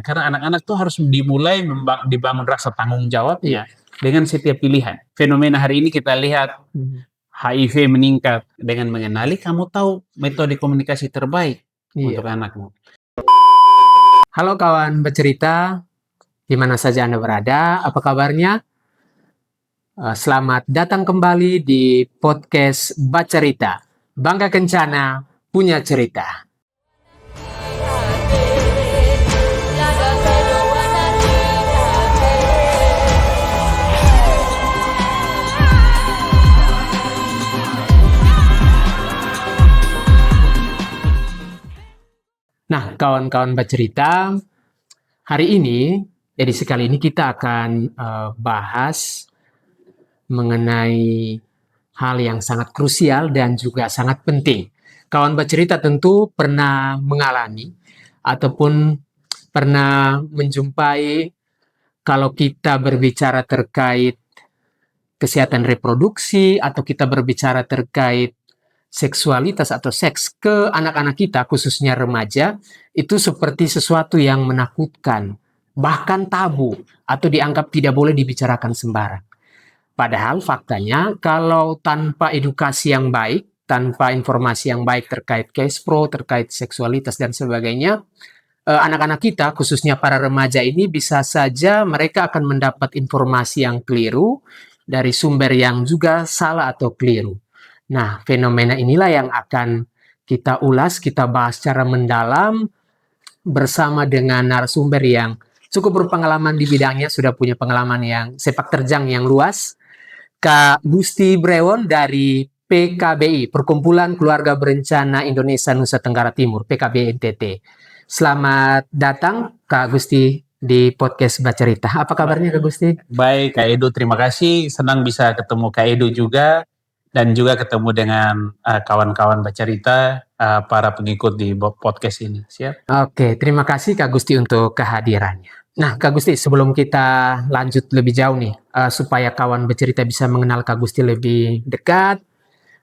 Karena anak-anak tuh harus dimulai dibangun rasa tanggung jawabnya dengan setiap pilihan. Fenomena hari ini kita lihat HIV meningkat dengan mengenali kamu tahu metode komunikasi terbaik untuk anakmu. Halo kawan bercerita, di mana saja Anda berada, apa kabarnya? Selamat datang kembali di podcast Bacerita. Bangga Kencana punya cerita. Nah, kawan-kawan bercerita, hari ini, edisi kali ini kita akan bahas mengenai hal yang sangat krusial dan juga sangat penting. Kawan bercerita tentu pernah mengalami ataupun pernah menjumpai kalau kita berbicara terkait kesehatan reproduksi atau kita berbicara terkait seksualitas atau seks ke anak-anak kita, khususnya remaja, itu seperti sesuatu yang menakutkan, bahkan tabu, atau dianggap tidak boleh dibicarakan sembarang. Padahal faktanya, kalau tanpa edukasi yang baik, tanpa informasi yang baik terkait case pro, terkait seksualitas dan sebagainya, anak-anak kita, khususnya para remaja ini, bisa saja mereka akan mendapat informasi yang keliru dari sumber yang juga salah atau keliru. Nah, fenomena inilah yang akan kita ulas, kita bahas secara mendalam bersama dengan narasumber yang cukup berpengalaman di bidangnya, sudah punya pengalaman yang sepak terjang yang luas. Kak Gusti Brewon dari PKBI, Perkumpulan Keluarga Berencana Indonesia Nusa Tenggara Timur, PKBI NTT. Selamat datang Kak Gusti di podcast Bacerita. Apa kabarnya Kak Gusti? Baik Kak Edo, terima kasih. Senang bisa ketemu Kak Edo juga. Dan juga ketemu dengan kawan-kawan bercerita, para pengikut di podcast ini. Siap? Oke, terima kasih Kak Gusti untuk kehadirannya. Nah, Kak Gusti, sebelum kita lanjut lebih jauh nih, supaya kawan bercerita bisa mengenal Kak Gusti lebih dekat,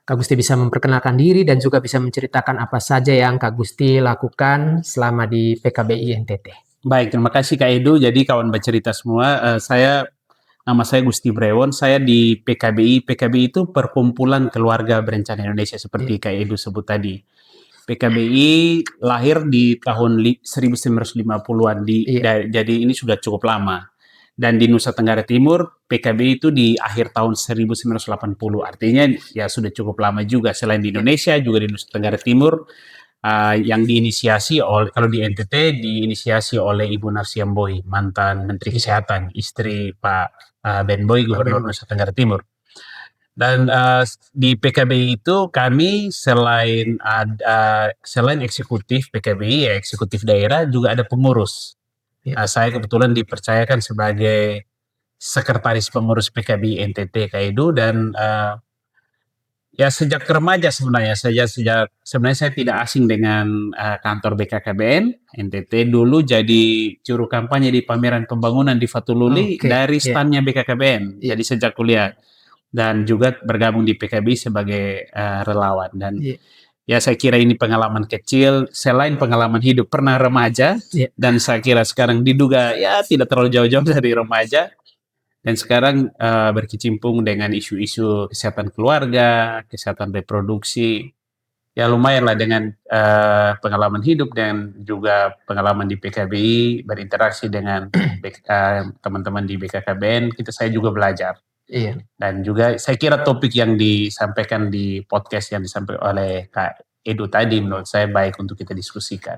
Kak Gusti bisa memperkenalkan diri dan juga bisa menceritakan apa saja yang Kak Gusti lakukan selama di PKBI NTT. Baik, terima kasih Kak Edo. Jadi kawan bercerita semua, nama saya Gusti Brewon, saya di PKBI. PKBI itu Perkumpulan Keluarga Berencana Indonesia, seperti Kak Edo sebut tadi. PKBI lahir di tahun 1950-an, jadi ini sudah cukup lama. Dan di Nusa Tenggara Timur, PKBI itu di akhir tahun 1980. Artinya ya sudah cukup lama juga. Selain di Indonesia, juga di Nusa Tenggara Timur, yang diinisiasi oleh, kalau di NTT diinisiasi oleh Ibu Narsi Amboi, mantan Menteri Kesehatan, istri Pak Ben Boy, Gubernur Nusa Tenggara Timur. Dan di PKBI itu kami selain eksekutif PKBI, ya eksekutif daerah, juga ada pengurus. Saya kebetulan dipercayakan sebagai sekretaris pengurus PKBI NTT Kak Edo, dan ya sejak remaja sebenarnya saya tidak asing dengan kantor BKKBN NTT. Dulu jadi juru kampanye di pameran pembangunan di Fatululi dari standnya BKKBN. Jadi sejak kuliah, dan juga bergabung di PKBI sebagai relawan. Dan ya saya kira ini pengalaman kecil selain pengalaman hidup pernah remaja, dan saya kira sekarang diduga ya tidak terlalu jauh-jauh dari remaja. Dan sekarang berkecimpung dengan isu-isu kesehatan keluarga, kesehatan reproduksi. Ya lumayan lah dengan pengalaman hidup dan juga pengalaman di PKBI, berinteraksi dengan teman-teman di BKKBN, saya juga belajar. Dan juga saya kira topik yang disampaikan di podcast yang disampaikan oleh Kak Edo tadi, menurut saya baik untuk kita diskusikan.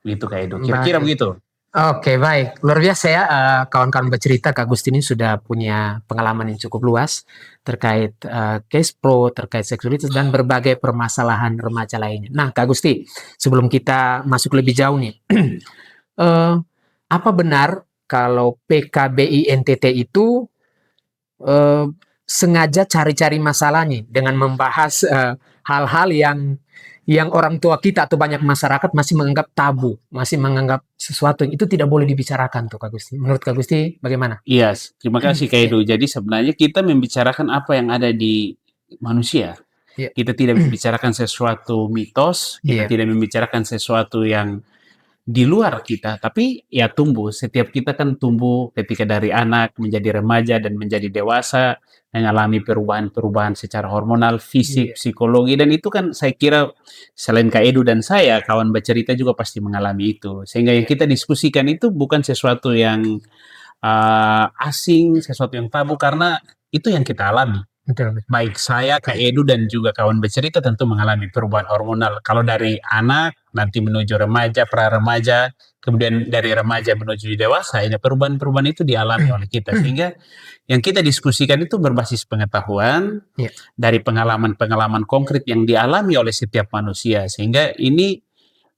Begitu Kak Edo, kira-kira begitu. Oke, baik. Luar biasa ya, kawan-kawan bercerita, Kak Gusti ini sudah punya pengalaman yang cukup luas terkait case pro, terkait seksualitas, dan berbagai permasalahan remaja lainnya. Nah, Kak Gusti, sebelum kita masuk lebih jauh nih, apa benar kalau PKBI NTT itu sengaja cari-cari masalahnya dengan membahas hal-hal yang orang tua kita atau banyak masyarakat masih menganggap tabu, masih menganggap sesuatu yang itu tidak boleh dibicarakan tuh Kak Gusti. Menurut Kak Gusti bagaimana? Iya, terima kasih Kak Edo. Jadi sebenarnya kita membicarakan apa yang ada di manusia. Kita tidak membicarakan sesuatu mitos, kita tidak membicarakan sesuatu yang di luar kita, tapi ya tumbuh. Setiap kita kan tumbuh ketika dari anak menjadi remaja dan menjadi dewasa, mengalami perubahan-perubahan secara hormonal, fisik, Iya, psikologi, dan itu kan saya kira selain Kak Edu dan saya, kawan bercerita juga pasti mengalami itu. Sehingga yang kita diskusikan itu bukan sesuatu yang asing, sesuatu yang tabu, karena itu yang kita alami. betul. Baik saya, Kak Edu, dan juga kawan bercerita tentu mengalami perubahan hormonal. Kalau dari anak, nanti menuju remaja, pra-remaja, kemudian dari remaja menuju dewasa, ini perubahan-perubahan itu dialami oleh kita. Sehingga yang kita diskusikan itu berbasis pengetahuan, Iya, dari pengalaman-pengalaman konkret yang dialami oleh setiap manusia. Sehingga ini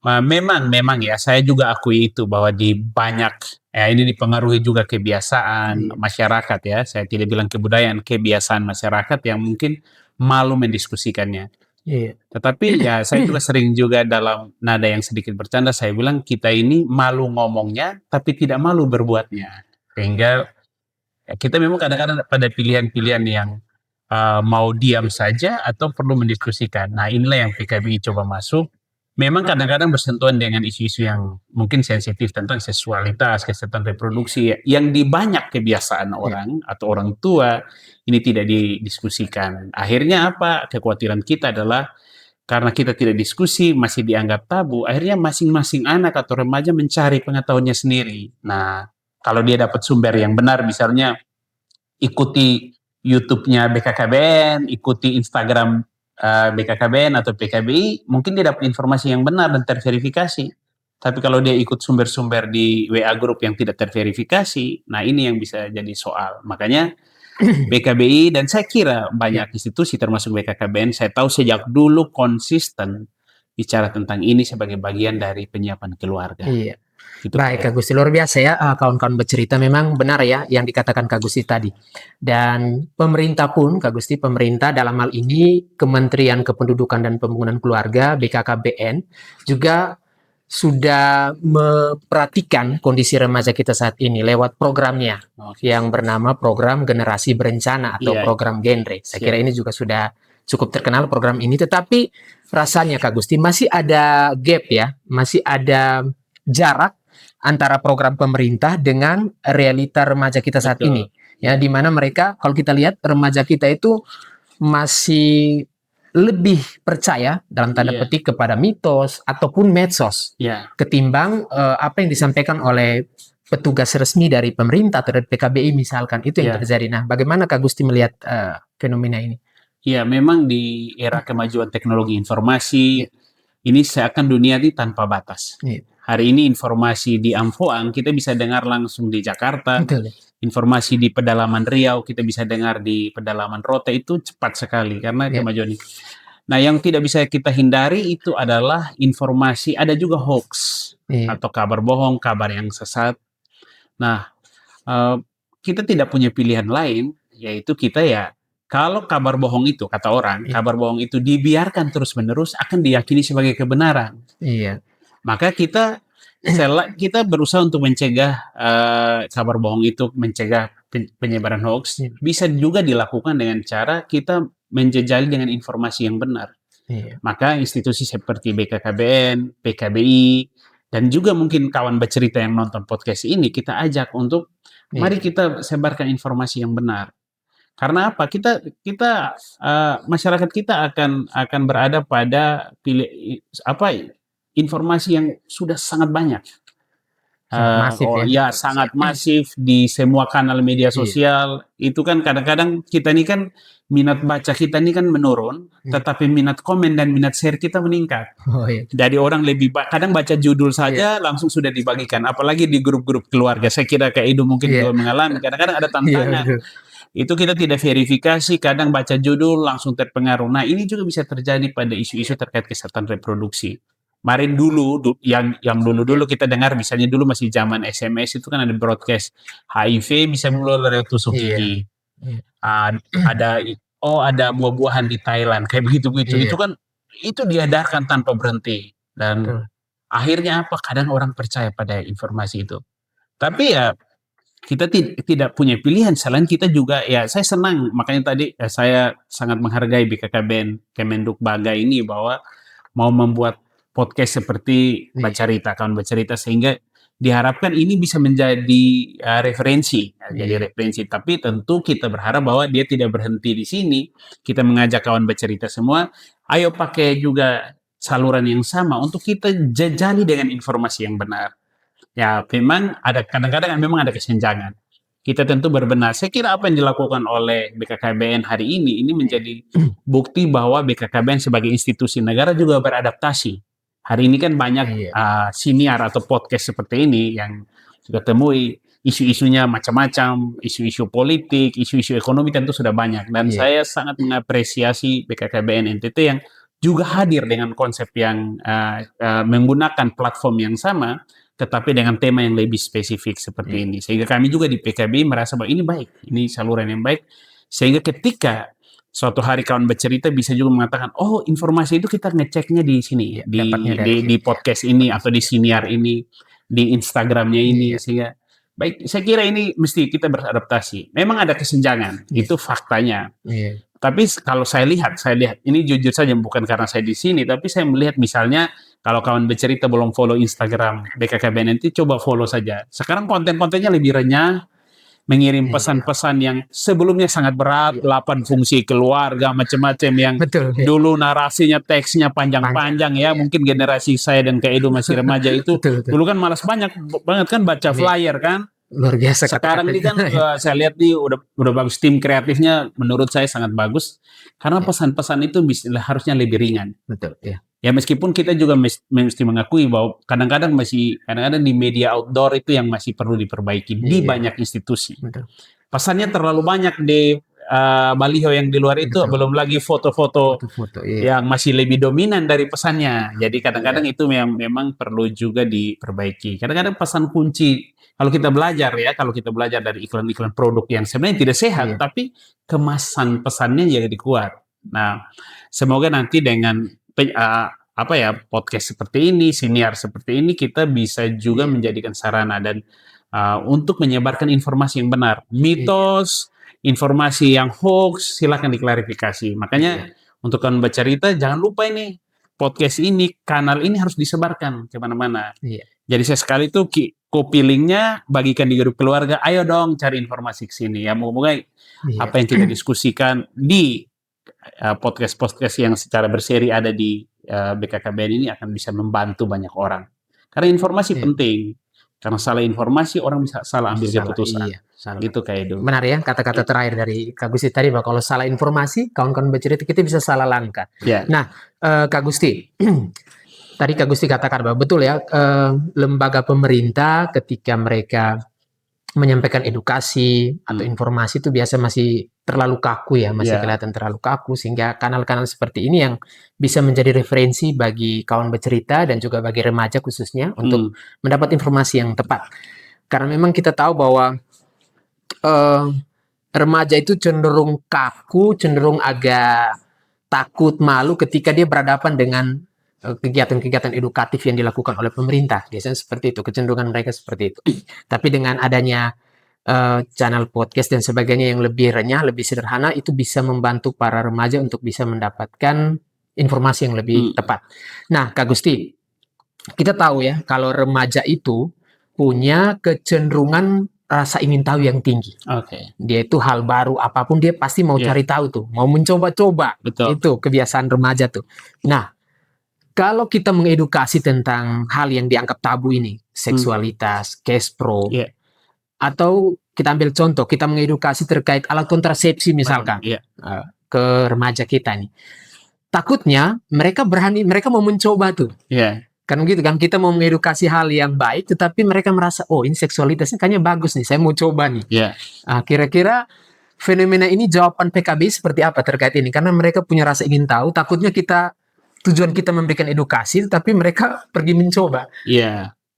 memang ya, saya juga akui itu bahwa di banyak ya ini dipengaruhi juga kebiasaan iya, masyarakat ya. Saya tidak bilang kebudayaan, kebiasaan masyarakat yang mungkin malu mendiskusikannya. iya, Tetapi ya saya juga sering juga dalam nada yang sedikit bercanda saya bilang kita ini malu ngomongnya tapi tidak malu berbuatnya. Sehingga ya, kita memang kadang-kadang pada pilihan-pilihan yang mau diam saja atau perlu mendiskusikan. Nah, inilah yang PKBI coba masuk. Memang kadang-kadang bersentuhan dengan isu-isu yang mungkin sensitif tentang seksualitas, kesehatan reproduksi, yang di banyak kebiasaan iya, orang atau orang tua ini tidak didiskusikan. Akhirnya apa? Kekhawatiran kita adalah karena kita tidak diskusi, masih dianggap tabu, akhirnya masing-masing anak atau remaja mencari pengetahuannya sendiri. Nah, kalau dia dapat sumber yang benar, misalnya ikuti YouTube-nya BKKBN, ikuti Instagram BKKBN atau PKBI, mungkin dia dapat informasi yang benar dan terverifikasi. Tapi kalau dia ikut sumber-sumber di WA grup yang tidak terverifikasi, nah ini yang bisa jadi soal. Makanya BKBI dan saya kira iya, banyak institusi termasuk BKKBN, saya tahu sejak dulu konsisten bicara tentang ini sebagai bagian dari penyiapan keluarga. iya. Itu Baik, Kak kayak Gusti, luar biasa ya, kawan-kawan bercerita memang benar ya yang dikatakan Kak Gusti tadi. Dan pemerintah pun, Kak Gusti, pemerintah dalam hal ini Kementerian Kependudukan dan Pembangunan Keluarga, BKKBN, juga sudah memperhatikan kondisi remaja kita saat ini lewat programnya oh, yang bernama Program Generasi Berencana atau iya, program Genre. Saya kira siap. ini juga sudah cukup terkenal program ini, tetapi rasanya Kak Gusti masih ada gap ya, masih ada jarak antara program pemerintah dengan realita remaja kita saat Betul. ini. Ya, di mana mereka kalau kita lihat remaja kita itu masih lebih percaya dalam tanda Iya, petik kepada mitos ataupun medsos iya, ketimbang apa yang disampaikan oleh petugas resmi dari pemerintah atau dari PKBI misalkan itu yang iya. terjadi. Nah, bagaimana Kak Gusti melihat fenomena ini? Iya, memang di era kemajuan teknologi informasi, Iya, ini seakan dunia ini tanpa batas. iya, Hari ini informasi di Amfoang kita bisa dengar langsung di Jakarta, betul ya. informasi di pedalaman Riau kita bisa dengar di pedalaman Rote, itu cepat sekali karena Iya, kemajuan ini. Nah, yang tidak bisa kita hindari itu adalah informasi, ada juga hoax iya, atau kabar bohong, kabar yang sesat. Nah, eee, kita tidak punya pilihan lain, yaitu kita ya kalau kabar bohong itu, kata orang, iya, kabar bohong itu dibiarkan terus-menerus akan diyakini sebagai kebenaran. iya, Maka kita berusaha untuk mencegah, kabar bohong itu, mencegah penyebaran hoax, iya, bisa juga dilakukan dengan cara kita menjejali dengan informasi yang benar. iya, Maka institusi seperti BKKBN, PKBI, dan juga mungkin kawan bercerita yang nonton podcast ini, kita ajak untuk iya, mari kita sebarkan informasi yang benar. Karena apa? Kita kita masyarakat kita akan berada pada informasi yang sudah sangat banyak. sangat masif Oh ya. ya, sangat masif di semua kanal media Iya, sosial. Itu kan kadang-kadang kita ini kan minat baca kita ini kan menurun, iya. tetapi minat komen dan minat share kita meningkat. Oh iya, Jadi orang lebih kadang baca judul iya, saja langsung sudah dibagikan, apalagi di grup-grup keluarga. Saya kira Kak Edo mungkin iya, juga mengalami, kadang-kadang ada iya tantangan. betul. Itu kita tidak verifikasi, kadang baca judul langsung terpengaruh. Nah, ini juga bisa terjadi pada isu-isu terkait kesehatan reproduksi. Kemarin dulu yang Iya, dulu-dulu kita dengar, misalnya dulu masih zaman SMS itu kan ada broadcast HIV bisa menular lewat tusuk iya, gigi. iya, Ada ada buah-buahan di Thailand kayak begitu-begitu. Itu iya, kan itu diedarkan tanpa berhenti dan betul. akhirnya apa? Kadang orang percaya pada informasi itu. Tapi ya kita tidak punya pilihan selain kita juga ya saya senang makanya tadi saya sangat menghargai BKKBN Kemenduk Baga ini bahwa mau membuat podcast seperti Iya. Bacarita, kawan Bacarita, sehingga diharapkan ini bisa menjadi referensi, jadi Iya. referensi. Tapi tentu kita berharap bahwa dia tidak berhenti di sini. Kita mengajak kawan Bacarita semua, ayo pakai juga saluran yang sama untuk kita jajali dengan informasi yang benar. Ya, memang ada kadang-kadang memang ada kesenjangan. Kita tentu berbenah. Saya kira apa yang dilakukan oleh BKKBN hari ini menjadi bukti bahwa BKKBN sebagai institusi negara juga beradaptasi. Hari ini kan banyak Iya. siniar atau podcast seperti ini yang sudah temui isu-isunya macam-macam, isu-isu politik, isu-isu ekonomi tentu sudah banyak. Dan Iya. saya sangat mengapresiasi BKKBN NTT yang juga hadir dengan konsep yang menggunakan platform yang sama, tetapi dengan tema yang lebih spesifik seperti ini. Sehingga kami juga di PKB merasa bahwa ini baik, ini saluran yang baik. Sehingga ketika suatu hari kawan bercerita bisa juga mengatakan, oh informasi itu kita ngeceknya di sini, Iya, dapatnya dari di sini. podcast ini atau di siniar ini, di Instagramnya ini. Iya. Sehingga baik, saya kira ini mesti kita beradaptasi. Memang ada kesenjangan, Iya. itu faktanya. Iya. Tapi kalau saya lihat, ini jujur saja bukan karena saya di sini, tapi saya melihat misalnya kalau kawan bercerita belum follow Instagram BKKBN nanti coba follow saja. Sekarang konten-kontennya lebih renyah, mengirim Iya. pesan-pesan yang sebelumnya sangat berat, 8 fungsi keluarga, macam-macam yang Betul. Iya. dulu narasinya, teksnya panjang-panjang ya. Iya. Mungkin generasi saya dan Kak Edo masih remaja itu, Betul. dulu kan malas banget kan baca Iya. flyer kan. Luar biasa Sekarang ini kan kata-katanya. saya lihat nih udah bagus, tim kreatifnya menurut saya sangat bagus karena Iya. pesan-pesan itu harusnya lebih ringan. Betul. Iya. Ya meskipun kita juga mesti mengakui bahwa kadang-kadang di media outdoor itu yang masih perlu diperbaiki di Iya. banyak institusi. Betul. Pesannya terlalu banyak di baliho yang di luar itu, Betul. belum lagi foto-foto Foto-foto. Iya. yang masih lebih dominan dari pesannya. Jadi kadang-kadang itu memang perlu juga diperbaiki. Kadang-kadang pesan kunci kalau kita belajar dari iklan-iklan produk yang sebenarnya tidak sehat, Iya. tapi kemasan pesannya jadi kuat. Nah, semoga nanti dengan podcast seperti ini, siniar seperti ini, kita bisa juga Iya. menjadikan sarana dan untuk menyebarkan informasi yang benar. Mitos, informasi yang hoax, silakan diklarifikasi. Makanya untuk kawan bercerita, jangan lupa ini podcast ini, kanal ini harus disebarkan kemana-mana. Iya. Jadi sekali itu copy linknya, bagikan di grup keluarga, ayo dong cari informasi ke sini. Ya moga-moga apa yang kita diskusikan di podcast-podcast yang secara berseri ada di BKKBN ini akan bisa membantu banyak orang. Karena informasi penting. Karena salah informasi orang bisa salah ambil keputusan. Iya, salah. Gitu kayak itu. Benar ya kata-kata terakhir dari Kak Gusti tadi bahwa kalau salah informasi, kawan-kawan bercerita kita bisa salah langkah. Ya. Nah, Kak Gusti, tadi Kak Gusti katakan bahwa betul ya, lembaga pemerintah ketika mereka menyampaikan edukasi atau informasi itu biasa masih terlalu kaku ya, masih kelihatan terlalu kaku, sehingga kanal-kanal seperti ini yang bisa menjadi referensi bagi kawan bercerita dan juga bagi remaja khususnya untuk mendapat informasi yang tepat. Karena memang kita tahu bahwa remaja itu cenderung kaku, cenderung agak takut, malu ketika dia berhadapan dengan kegiatan-kegiatan edukatif yang dilakukan oleh pemerintah. Biasanya seperti itu, kecenderungan mereka seperti itu. Tapi dengan adanya channel podcast dan sebagainya yang lebih renyah, lebih sederhana, itu bisa membantu para remaja untuk bisa mendapatkan informasi yang lebih tepat. Nah, Kak Gusti, kita tahu ya, kalau remaja itu punya kecenderungan rasa ingin tahu yang tinggi. Dia itu hal baru, apapun dia pasti mau cari tahu tuh, mau mencoba-coba. Itu kebiasaan remaja tuh. Nah, kalau kita mengedukasi tentang hal yang dianggap tabu ini, seksualitas, cash pro, atau kita ambil contoh, kita mengedukasi terkait alat kontrasepsi misalkan, ke remaja kita nih. Takutnya mereka mau mencoba tuh. Kan begitu kan, kita mau mengedukasi hal yang baik, tetapi mereka merasa, oh ini seksualitasnya kayaknya bagus nih, saya mau coba nih. Kira-kira fenomena ini jawaban PKB seperti apa terkait ini? Karena mereka punya rasa ingin tahu, takutnya tujuan kita memberikan edukasi, tapi mereka pergi mencoba.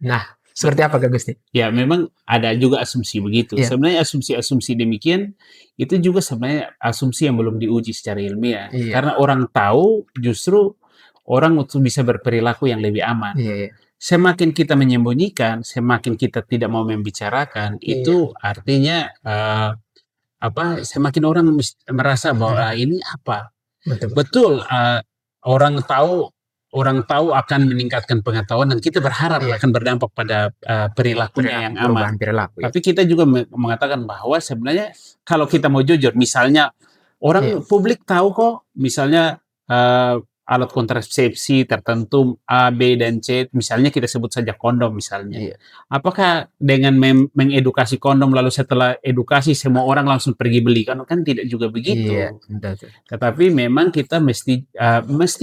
Nah, seperti apa Kak Gusti? Ya, memang ada juga asumsi begitu. Sebenarnya asumsi-asumsi demikian itu juga sebenarnya asumsi yang belum diuji secara ilmiah. Karena orang tahu, justru orang untuk bisa berperilaku yang lebih aman. Semakin kita menyembunyikan, semakin kita tidak mau membicarakan, itu artinya semakin orang merasa bahwa ini apa? Betul. Orang tahu orang tahu akan meningkatkan pengetahuan dan kita berharap Iya. akan berdampak pada perilakunya yang aman. Perubahan perilaku. Ya. Tapi kita juga mengatakan bahwa sebenarnya kalau kita mau jujur, misalnya orang publik tahu kok, misalnya alat kontrasepsi tertentu A, B, dan C, misalnya kita sebut saja kondom misalnya. Iya. Apakah dengan mengedukasi kondom lalu setelah edukasi semua orang langsung pergi beli? Kan tidak juga begitu. Iya. Tetapi memang kita mesti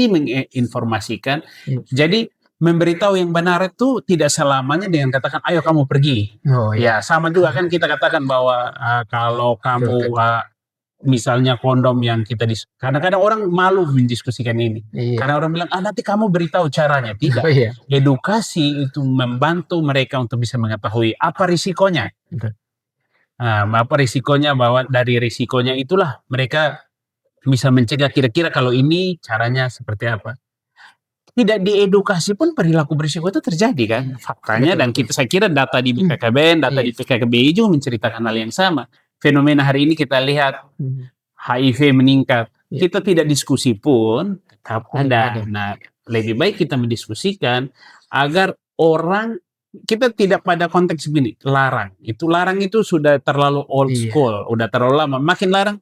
menginformasikan. Jadi memberitahu yang benar itu tidak selamanya dengan katakan ayo kamu pergi. Oh, iya. Ya sama juga kan kita katakan bahwa kalau kamu misalnya kondom yang kita kadang-kadang orang malu mendiskusikan ini. Iya. Karena orang bilang nanti kamu beritahu caranya. Tidak. Iya. Edukasi itu membantu mereka untuk bisa mengetahui apa risikonya. Apa risikonya, bahwa dari risikonya itulah mereka bisa mencegah kira-kira kalau ini caranya seperti apa. Tidak diedukasi pun perilaku berisiko itu terjadi kan faktanya. Dan saya kira data di BKKBN, data di PKKBI juga menceritakan hal yang sama. Fenomena hari ini kita lihat HIV meningkat, kita tidak diskusi pun tetap ada. Nah, lebih baik kita mendiskusikan agar orang, kita tidak pada konteks begini, larang itu sudah terlalu old school, udah terlalu lama. Makin larang,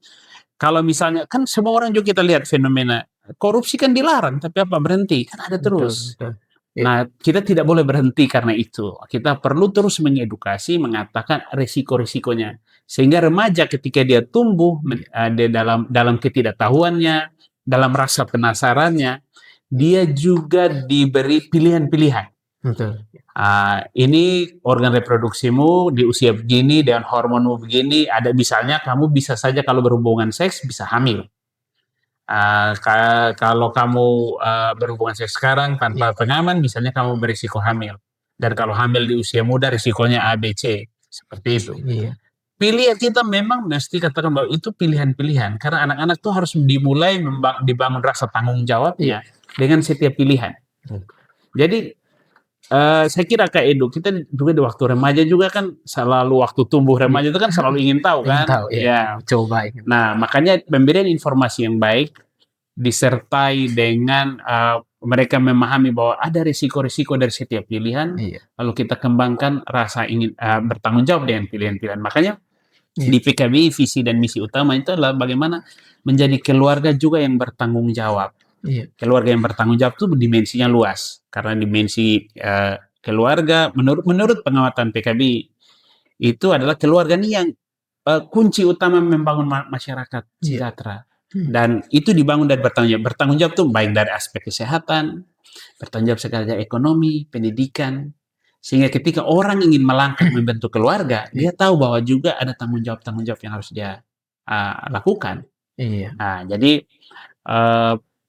kalau misalnya kan semua orang juga kita lihat fenomena korupsi kan dilarang, tapi apa berhenti? Kan ada terus. Betul. Nah, kita tidak boleh berhenti karena itu. Kita perlu terus mengedukasi, mengatakan risiko-risikonya. Sehingga remaja ketika dia tumbuh dalam ketidaktahuannya, dalam rasa penasarannya, dia juga diberi pilihan-pilihan. Betul. Ini organ reproduksimu di usia begini, dengan hormonmu begini, ada misalnya kamu bisa saja kalau berhubungan seks bisa hamil. Kalau kamu berhubungan seks sekarang tanpa pengaman, misalnya kamu berisiko hamil. Dan kalau hamil di usia muda, risikonya A, B, C. Seperti itu. Iya. Pilihan kita memang mesti katakan bahwa itu pilihan-pilihan. Karena anak-anak itu harus dimulai dibangun rasa tanggung jawabnya dengan setiap pilihan. Jadi, saya kira Kak Edo, kita juga di waktu remaja juga kan selalu waktu tumbuh remaja itu kan selalu ingin tahu kan. Coba. Nah, makanya pemberian informasi yang baik disertai dengan mereka memahami bahwa ada risiko-risiko dari setiap pilihan, lalu kita kembangkan rasa ingin bertanggung jawab dengan pilihan-pilihan. Makanya di PKBI visi dan misi utama itu adalah bagaimana menjadi keluarga juga yang bertanggung jawab. Keluarga yang bertanggung jawab itu dimensinya luas, karena dimensi keluarga menurut pengamatan PKBI itu adalah keluarga ini yang kunci utama membangun masyarakat sejahtera. Dan itu dibangun dari bertanggung jawab. Bertanggung jawab itu baik dari aspek kesehatan, bertanggung jawab secara ekonomi, pendidikan. Sehingga ketika orang ingin melangkah membentuk keluarga, dia tahu bahwa juga ada tanggung jawab yang harus dia lakukan. Jadi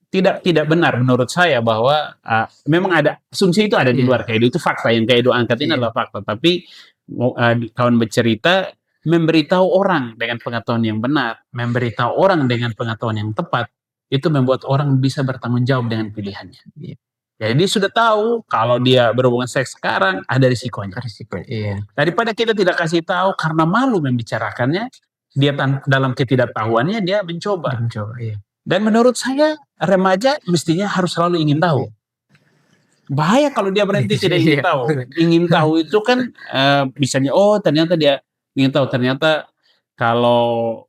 tidak benar menurut saya bahwa memang ada asumsi itu ada di luar Kak Edo. Itu fakta yang Kak Edo angkat ini adalah fakta. Tapi kawan bercerita memberitahu orang dengan pengetahuan yang benar, memberitahu orang dengan pengetahuan yang tepat, itu membuat orang bisa bertanggung jawab dengan pilihannya. Jadi dia sudah tahu kalau dia berhubungan seks sekarang ada risikonya. Daripada kita tidak kasih tahu karena malu membicarakannya, dia dalam ketidaktahuannya dia mencoba. Dan menurut saya remaja mestinya harus selalu ingin tahu. Bahaya kalau dia berhenti tidak ingin tahu. Ingin tahu itu kan misalnya ternyata dia ingin tahu, ternyata kalau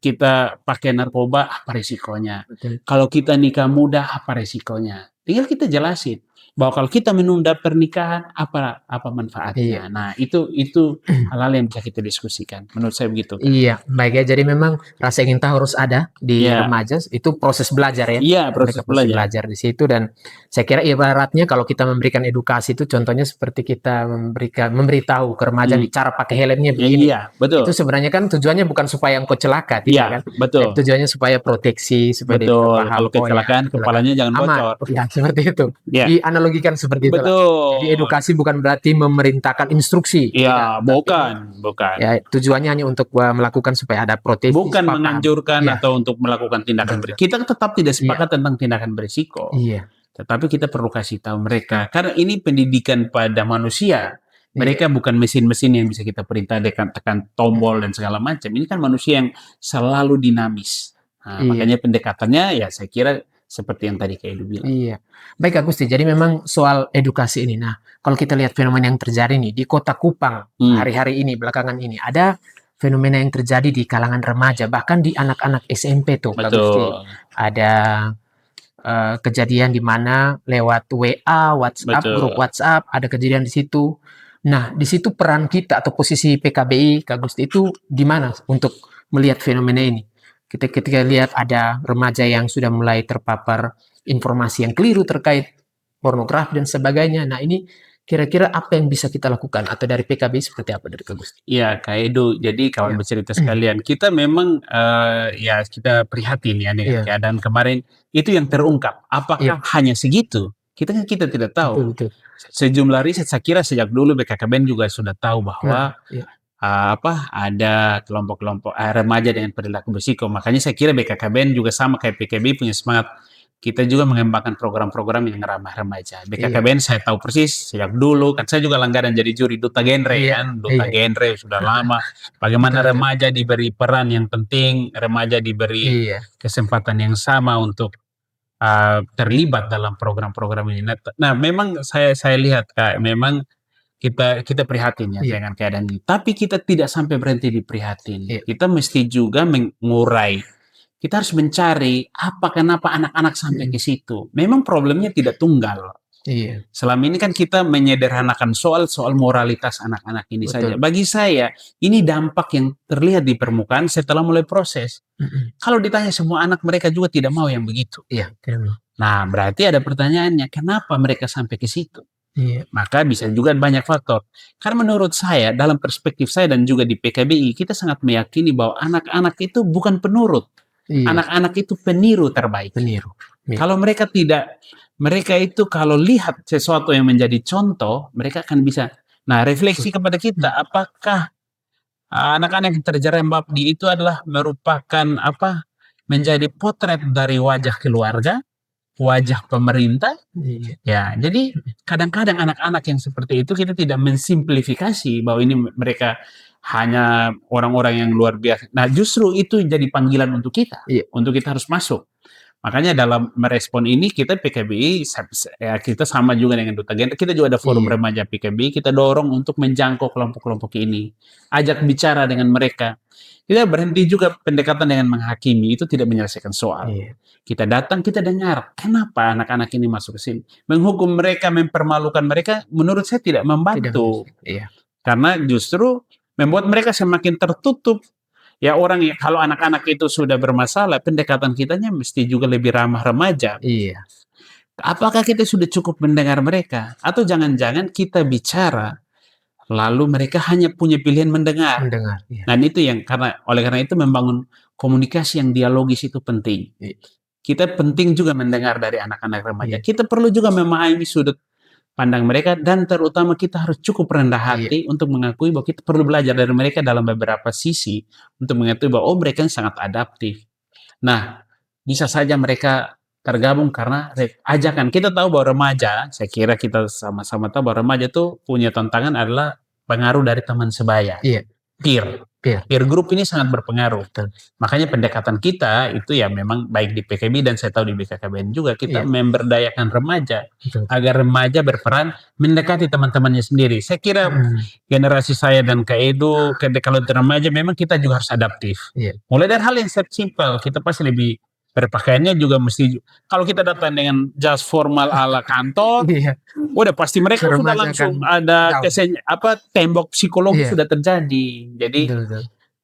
kita pakai narkoba apa risikonya. Kalau kita nikah muda apa risikonya. Tinggal kita jelasin bahwa kalau kita menunda pernikahan apa manfaatnya. Nah, itu hal-hal yang bisa kita diskusikan. Menurut saya begitu. Iya, baik ya. Jadi memang rasa ingin tahu harus ada di remaja. Itu proses belajar ya. Iya, proses belajar di situ. Dan saya kira ibaratnya kalau kita memberikan edukasi itu contohnya seperti kita memberitahu ke remaja cara pakai helmnya begini. Iya, betul. Itu sebenarnya kan tujuannya bukan supaya engkau celaka, tidak kan? Betul. Tujuannya supaya proteksi, supaya betul. Kalau kecelakaan kepalanya jangan bocor. Ya, seperti itu. Dianalogikan seperti itu. Jadi edukasi bukan berarti memerintahkan instruksi. Iya, bukan. Ya, tujuannya hanya untuk melakukan supaya ada proteksi. Bukan menganjurkan atau untuk melakukan tindakan berisiko. Kita tetap tidak sepakat tentang tindakan berisiko. Tetapi kita perlu kasih tahu mereka, karena ini pendidikan pada manusia. Mereka bukan mesin-mesin yang bisa kita perintah tekan tombol dan segala macam. Ini kan manusia yang selalu dinamis. Makanya pendekatannya ya saya kira seperti yang tadi Kak Edu bilang. Iya. Baik Agusti, jadi memang soal edukasi ini. Nah, kalau kita lihat fenomena yang terjadi nih di Kota Kupang hari-hari ini, belakangan ini, ada fenomena yang terjadi di kalangan remaja, bahkan di anak-anak SMP tuh, Kak Agusti. Betul, Ada kejadian di mana lewat WA, WhatsApp, betul. grup WhatsApp, ada kejadian di situ. Nah, di situ peran kita atau posisi PKBI, Kak Agusti, itu di mana untuk melihat fenomena ini? Ketika lihat ada remaja yang sudah mulai terpapar informasi yang keliru terkait pornografi dan sebagainya. Nah, ini kira-kira apa yang bisa kita lakukan atau dari PKBI seperti apa dari Kak Agusti? Iya, Kak Edu. Jadi kawan Iya. bercerita sekalian, kita memang ya kita prihatin ya dengan Iya. keadaan kemarin itu yang terungkap. Apakah hanya segitu? Kita tidak tahu. Betul. Sejumlah riset saya kira sejak dulu BKKBN juga sudah tahu bahwa Iya. ada kelompok-kelompok remaja dengan perilaku berisiko. Makanya saya kira BKKBN juga sama kayak PKB punya semangat. Kita juga mengembangkan program-program yang ramah remaja. BKKBN saya tahu persis sejak dulu, kan saya juga langganan jadi juri duta genre kan, duta genre sudah lama. Bagaimana remaja diberi peran yang penting, remaja diberi kesempatan yang sama untuk terlibat dalam program-program ini. Nah, memang saya lihat Kak, memang kita prihatin ya dengan keadaan ini. Tapi kita tidak sampai berhenti di prihatin. Kita mesti juga mengurai. Kita harus mencari kenapa anak-anak sampai ke situ. Memang problemnya tidak tunggal. Selama ini kan kita menyederhanakan soal moralitas anak-anak ini saja. Bagi saya, ini dampak yang terlihat di permukaan setelah mulai proses. Kalau ditanya semua anak, mereka juga tidak mau yang begitu. Nah, berarti ada pertanyaannya, kenapa mereka sampai ke situ? Maka bisa juga banyak faktor. Karena menurut saya, dalam perspektif saya dan juga di PKBI, kita sangat meyakini bahwa anak-anak itu bukan penurut. Anak-anak itu peniru terbaik. Kalau mereka tidak, mereka itu kalau lihat sesuatu yang menjadi contoh, mereka akan bisa. Nah, refleksi kepada kita, apakah anak-anak yang terjerembab di itu adalah merupakan menjadi potret dari wajah keluarga, wajah pemerintah. Ya, jadi kadang-kadang anak-anak yang seperti itu kita tidak mensimplifikasi bahwa ini mereka hanya orang-orang yang luar biasa. Nah, justru itu jadi panggilan untuk kita, untuk kita harus masuk. Makanya dalam merespon ini kita PKBI, kita sama juga dengan Duta Genre, kita juga ada forum remaja PKBI, kita dorong untuk menjangkau kelompok-kelompok ini, ajak bicara dengan mereka. Kita berhenti juga pendekatan dengan menghakimi, itu tidak menyelesaikan soal. Kita datang, kita dengar, kenapa anak-anak ini masuk ke sini. Menghukum mereka, mempermalukan mereka, menurut saya tidak membantu. Karena justru membuat mereka semakin tertutup. Ya kalau anak-anak itu sudah bermasalah, pendekatan kitanya mesti juga lebih ramah remaja. Apakah kita sudah cukup mendengar mereka? Atau jangan-jangan kita bicara, lalu mereka hanya punya pilihan mendengar. Nah, itu yang oleh karena itu membangun komunikasi yang dialogis itu penting. Kita penting juga mendengar dari anak-anak remaja. Kita perlu juga memahami sudut pandang mereka, dan terutama kita harus cukup rendah hati untuk mengakui bahwa kita perlu belajar dari mereka dalam beberapa sisi untuk mengetahui bahwa mereka sangat adaptif. Nah, bisa saja mereka tergabung karena ajakan. Kita tahu bahwa remaja, saya kira kita sama-sama tahu bahwa remaja itu punya tantangan adalah pengaruh dari teman sebaya. Peer group ini sangat berpengaruh. Makanya pendekatan kita itu ya memang baik di PKB dan saya tahu di BKKBN juga kita memberdayakan remaja agar remaja berperan mendekati teman-temannya sendiri. Saya kira generasi saya dan Kak Edu kalau remaja memang kita juga harus adaptif. Mulai dari hal yang simpel, kita pasti lebih berpakaiannya juga mesti, kalau kita datang dengan jas formal ala kantor, udah pasti mereka sudah langsung ada tembok psikologi sudah terjadi. Jadi,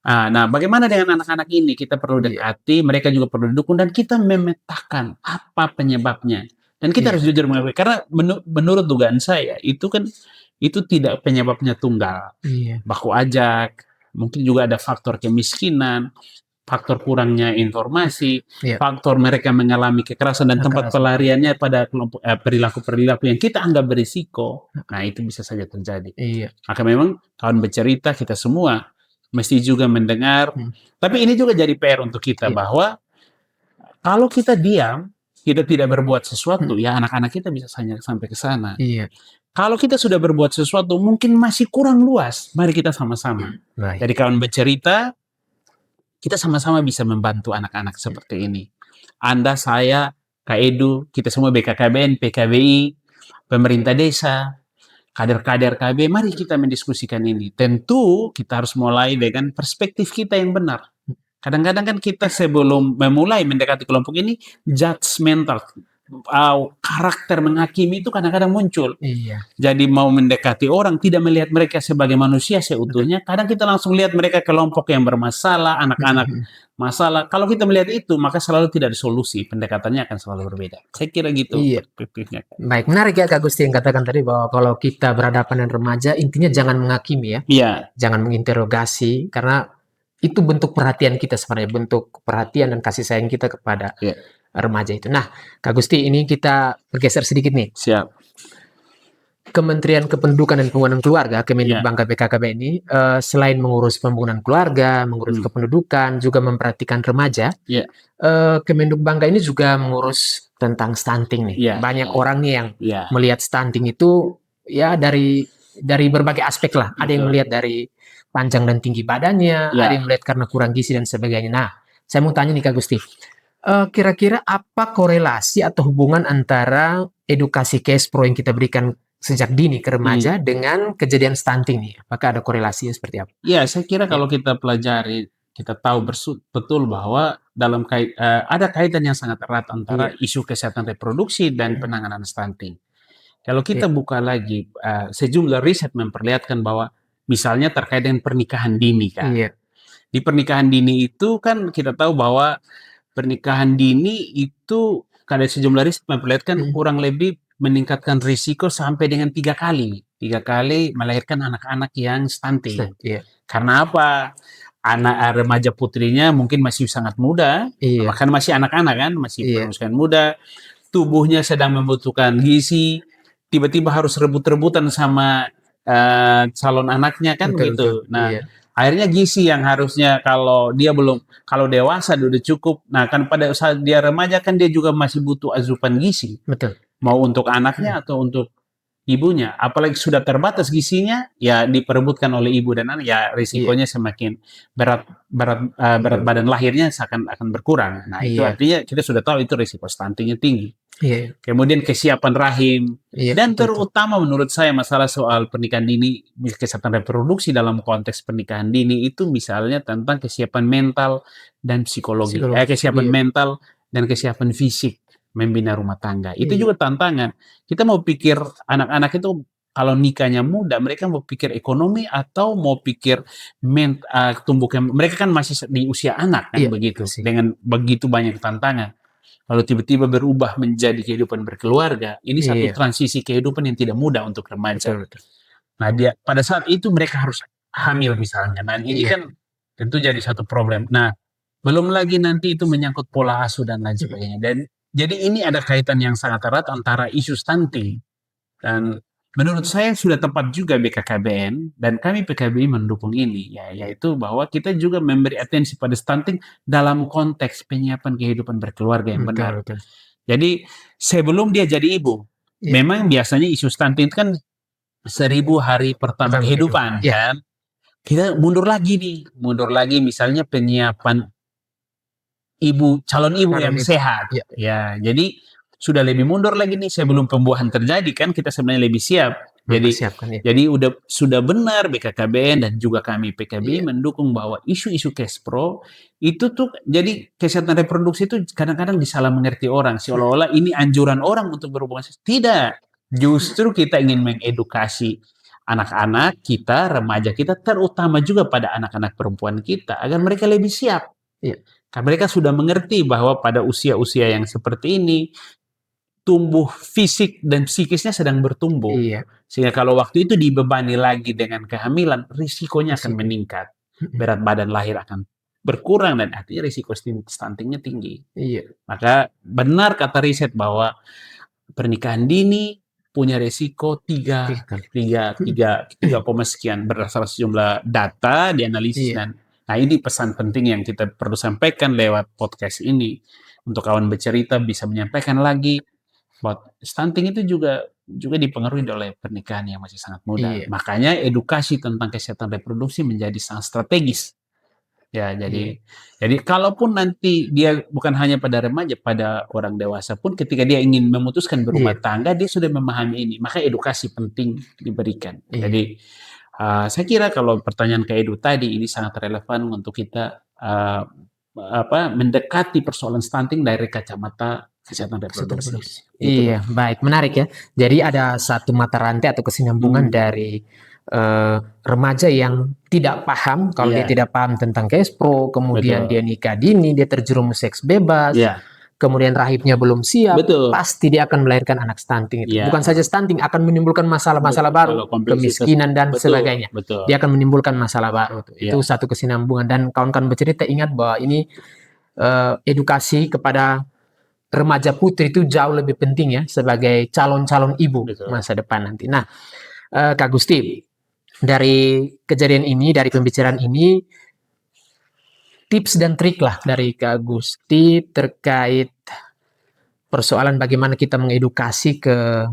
nah bagaimana dengan anak-anak ini? Kita perlu dekati, mereka juga perlu didukung, dan kita memetakan apa penyebabnya. Dan kita harus jujur mengakui, karena menurut dugaan saya itu tidak penyebabnya tunggal. Baku ajak, mungkin juga ada faktor kemiskinan, faktor kurangnya informasi, faktor mereka mengalami kekerasan dan tempat pelariannya pada kelompok perilaku-perilaku yang kita anggap berisiko. Nah, itu bisa saja terjadi. Maka memang kawan bercerita, kita semua mesti juga mendengar. Tapi ini juga jadi PR untuk kita bahwa kalau kita diam, kita tidak berbuat sesuatu, ya anak-anak kita bisa sampai ke sana. Kalau kita sudah berbuat sesuatu, mungkin masih kurang luas. Mari kita sama-sama. Jadi kawan bercerita, kita sama-sama bisa membantu anak-anak seperti ini. Anda, saya, Kak Edu, kita semua BKKBN, PKBI, pemerintah desa, kader-kader KB, mari kita mendiskusikan ini. Tentu kita harus mulai dengan perspektif kita yang benar. Kadang-kadang kan kita sebelum memulai mendekati kelompok ini, judgmental, karakter menghakimi itu kadang-kadang muncul. Iya. Jadi mau mendekati orang, tidak melihat mereka sebagai manusia seutuhnya. Kadang kita langsung lihat mereka kelompok yang bermasalah, anak-anak masalah. Kalau kita melihat itu, maka selalu tidak ada solusi. Pendekatannya akan selalu berbeda. Saya kira gitu Iya. perspektifnya. Baik, menarik ya Kak Gusti yang katakan tadi bahwa kalau kita berhadapan dengan remaja, intinya jangan menghakimi ya, Iya, jangan menginterogasi, karena itu bentuk perhatian kita sebenarnya, bentuk perhatian dan kasih sayang kita kepada iya, remaja itu. Nah, Kak Gusti, ini kita bergeser sedikit nih. siap. Kementerian Kependudukan dan Pembangunan Keluarga, Iya, Kemendikbud BKKB ini, selain mengurus pembangunan keluarga, mengurus kependudukan, juga memperhatikan remaja, iya, Kemendikbud Bangga ini juga mengurus tentang stunting nih. iya, Banyak orang nih yang iya, melihat stunting itu ya dari berbagai aspek lah. Ada yang betul. melihat dari panjang dan tinggi badannya, Iya. ada yang melihat karena kurang gizi dan sebagainya. Nah, saya mau tanya nih Kak Gusti, kira-kira apa korelasi atau hubungan antara edukasi Kespro yang kita berikan sejak dini ke remaja dengan kejadian stunting nih? Apakah ada korelasinya seperti apa? Ya, saya kira Ya. kalau kita pelajari, kita tahu betul bahwa dalam ada kaitan yang sangat erat antara Iya. isu kesehatan reproduksi dan penanganan stunting. Kalau kita Iya. buka lagi, sejumlah riset memperlihatkan bahwa misalnya terkait dengan pernikahan dini, Kak. Iya. Di pernikahan dini itu kan kita tahu bahwa pernikahan dini itu ada sejumlah riset memperlihatkan kurang lebih meningkatkan risiko sampai dengan 3 kali. 3 kali melahirkan anak-anak yang stunting. Iya. Karena apa? Anak remaja putrinya mungkin masih sangat muda, Iya. bahkan masih anak-anak kan, masih Iya. berusia muda, tubuhnya sedang membutuhkan gizi, tiba-tiba harus rebut-rebutan sama calon anaknya kan Betul, begitu. betul. Nah, Iya. akhirnya gizi yang harusnya kalau dia belum, kalau dewasa udah cukup. Nah, kan pada saat dia remaja kan dia juga masih butuh asupan gizi, Betul. mau untuk anaknya atau untuk ibunya. Apalagi sudah terbatas gizinya, ya diperebutkan oleh ibu dan anak, ya risikonya semakin berat Betul. badan lahirnya akan berkurang. Nah, itu Iya. artinya kita sudah tahu itu risiko stuntingnya tinggi. Iya. Kemudian kesiapan rahim, Iya. dan Betul, betul. terutama menurut saya masalah soal pernikahan dini, kesehatan reproduksi dalam konteks pernikahan dini itu misalnya tentang kesiapan mental dan psikologi. Kesiapan Iya. mental dan kesiapan fisik membina rumah tangga. Itu Iya. juga tantangan. Kita mau pikir anak-anak itu kalau nikahnya muda, mereka mau pikir ekonomi atau mau pikir tumbuhnya. Mereka kan masih di usia anak kan Iya. begitu, Sih. dengan begitu banyak tantangan. Lalu tiba-tiba berubah menjadi kehidupan berkeluarga, ini satu Iya. transisi kehidupan yang tidak mudah untuk remaja. Betul, betul. Nah, pada saat itu mereka harus hamil misalnya. Nah, ini Iya. kan tentu jadi satu problem. Nah, belum lagi nanti itu menyangkut pola asuh dan lain sebagainya. Dan jadi ini ada kaitan yang sangat erat antara isu stunting dan menurut saya sudah tepat juga BKKBN dan kami PKBI mendukung ini, yaitu bahwa kita juga memberi atensi pada stunting dalam konteks penyiapan kehidupan berkeluarga yang Betul, benar. betul. Jadi sebelum dia jadi ibu, Iya. memang biasanya isu stunting itu kan 1000 hari pertama kehidupan Iya. kan. Kita mundur lagi misalnya penyiapan calon ibu yang sehat. Iya. Ya, jadi sudah lebih mundur lagi nih sebelum pembuahan terjadi kan kita sebenarnya lebih siap. Mempersiapkan ya. Jadi sudah benar BKKBN dan juga kami PKB Iya. mendukung bahwa isu-isu Kespro itu tuh jadi kesehatan reproduksi itu kadang-kadang disalah mengerti orang seolah-olah ini anjuran orang untuk berhubungan seks. Tidak. Justru kita ingin mengedukasi anak-anak kita, remaja kita, terutama juga pada anak-anak perempuan kita agar mereka lebih siap. Iya. Karena mereka sudah mengerti bahwa pada usia-usia yang seperti ini tumbuh fisik dan psikisnya sedang bertumbuh. Iya. Sehingga kalau waktu itu dibebani lagi dengan kehamilan, risikonya akan meningkat. Berat badan lahir akan berkurang dan artinya risiko stuntingnya tinggi. Iya. Maka benar kata riset bahwa pernikahan dini punya risiko 3, sekian berdasarkan sejumlah data dianalisis dan nah ini pesan penting yang kita perlu sampaikan lewat podcast ini untuk kawan bercerita bisa menyampaikan lagi bahwa stunting itu juga dipengaruhi oleh pernikahan yang masih sangat muda. Iya. Makanya edukasi tentang kesehatan reproduksi menjadi sangat strategis Ya, Iya. jadi kalaupun nanti dia bukan hanya pada remaja, pada orang dewasa pun ketika dia ingin memutuskan berumah Iya. tangga, dia sudah memahami ini. Maka edukasi penting diberikan. Iya. Jadi saya kira kalau pertanyaan Kak Edu tadi ini sangat relevan untuk kita mendekati persoalan stunting dari kacamata kesehatan Kesehatan reproduksi. reproduksi. Itu Iya, baik, menarik ya. Jadi ada satu mata rantai atau kesinambungan dari remaja yang tidak paham, kalau dia Iya, tidak paham tentang Kespro, kemudian dia betul. nikah dini, dia terjerumus seks bebas, Iya, kemudian rahimnya belum siap, betul. pasti dia akan melahirkan anak stunting itu. Bukan Iya, saja stunting, akan menimbulkan masalah-masalah baru, kalau kompleksitas kemiskinan dan betul, sebagainya. betul. Dia akan menimbulkan masalah baru. Itu Iya, satu kesinambungan. Dan kawan-kawan bercerita ingat bahwa ini edukasi kepada remaja putri itu jauh lebih penting ya sebagai calon-calon ibu betul. masa depan nanti. Nah, Kak Gusti, dari kejadian ini, dari pembicaraan ini, tips dan trik lah dari Kak Gusti terkait persoalan bagaimana kita mengedukasi ke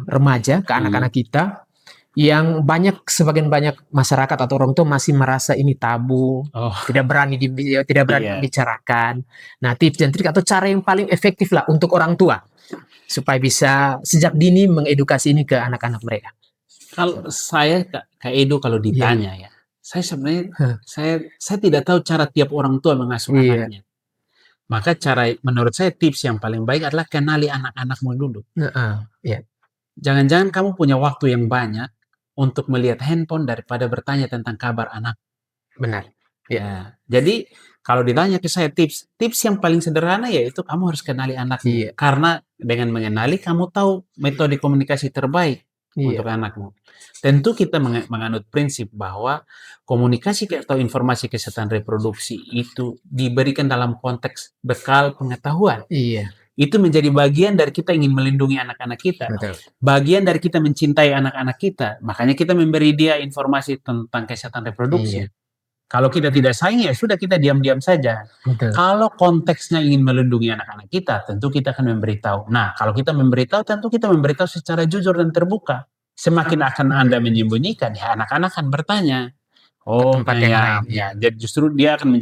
remaja, ke anak-anak kita yang sebagian banyak masyarakat atau orang tua masih merasa ini tabu, Oh, tidak berani iya. dibicarakan. Nah, tips dan trik atau cara yang paling efektif lah untuk orang tua supaya bisa sejak dini mengedukasi ini ke anak-anak mereka. Kalau saya Kak Edo kalau Iya. ditanya ya, saya sebenarnya Hah, saya tidak tahu cara tiap orang tua mengasuh iya. anaknya. Maka menurut saya tips yang paling baik adalah kenali anak-anakmu dulu. Heeh, iya, Jangan-jangan kamu punya waktu yang banyak untuk melihat handphone daripada bertanya tentang kabar anak. benar. Iya, Ya, jadi kalau ditanya ke saya tips yang paling sederhana yaitu kamu harus kenali anakmu. iya, Karena dengan mengenali kamu tahu metode komunikasi terbaik iya, untuk anakmu. Tentu kita menganut prinsip bahwa komunikasi atau informasi kesehatan reproduksi itu diberikan dalam konteks bekal pengetahuan. iya, Itu menjadi bagian dari kita ingin melindungi anak-anak kita. betul. Bagian dari kita mencintai anak-anak kita. Makanya kita memberi dia informasi tentang kesehatan reproduksi. Iya, Kalau kita tidak sayang, ya sudah kita diam-diam saja. betul. Kalau konteksnya ingin melindungi anak-anak kita, tentu kita akan memberitahu. Nah, kalau kita memberitahu, tentu kita memberitahu secara jujur dan terbuka. Semakin akan Anda menyembunyikan, ya anak-anak akan bertanya. Ke Oh, tempat yang lain, iya. jadi justru dia akan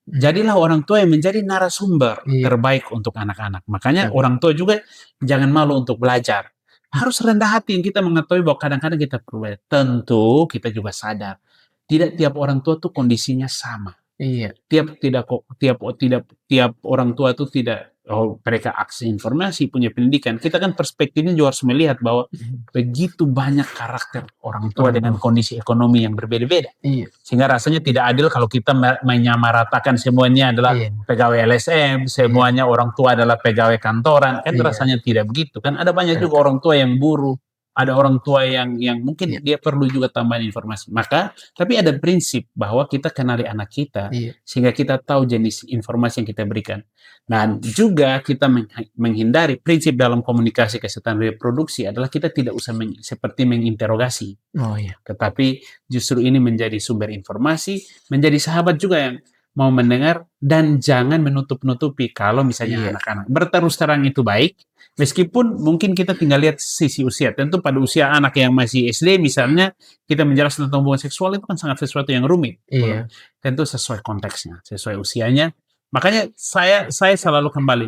jadilah orang tua yang menjadi narasumber Iya, terbaik untuk anak-anak. Makanya betul. orang tua juga jangan malu untuk belajar. Harus rendah hati kita mengetahui bahwa kadang-kadang kita perlu belajar. Tentu kita juga sadar tidak tiap orang tua tuh kondisinya sama. Iya, Tiap orang tua tuh tidak mereka akses informasi, punya pendidikan. Kita kan perspektifnya juga harus melihat bahwa begitu banyak karakter orang tua orang dengan tua. kondisi ekonomi yang berbeda-beda. Iya, Sehingga rasanya tidak adil kalau kita menyamaratakan semuanya adalah iya, pegawai LSM, iya, semuanya orang tua adalah pegawai kantoran. Kan iya, rasanya tidak begitu. Kan ada banyak betul. juga orang tua yang buruh, ada orang tua yang mungkin Iya, dia perlu juga tambahan informasi. Maka, tapi ada prinsip bahwa kita kenali anak kita iya, sehingga kita tahu jenis informasi yang kita berikan. Dan juga kita menghindari prinsip dalam komunikasi kesehatan reproduksi adalah kita tidak usah seperti menginterogasi, oh iya, tetapi justru ini menjadi sumber informasi, menjadi sahabat juga yang mau mendengar dan jangan menutup-nutupi kalau misalnya iya, anak-anak. Berterus terang itu baik, meskipun mungkin kita tinggal lihat sisi usia. Tentu pada usia anak yang masih SD misalnya, kita menjelaskan tentang hubungan seksual itu kan sangat sesuatu yang rumit. iya, Tentu sesuai konteksnya, sesuai usianya. Makanya saya selalu kembali,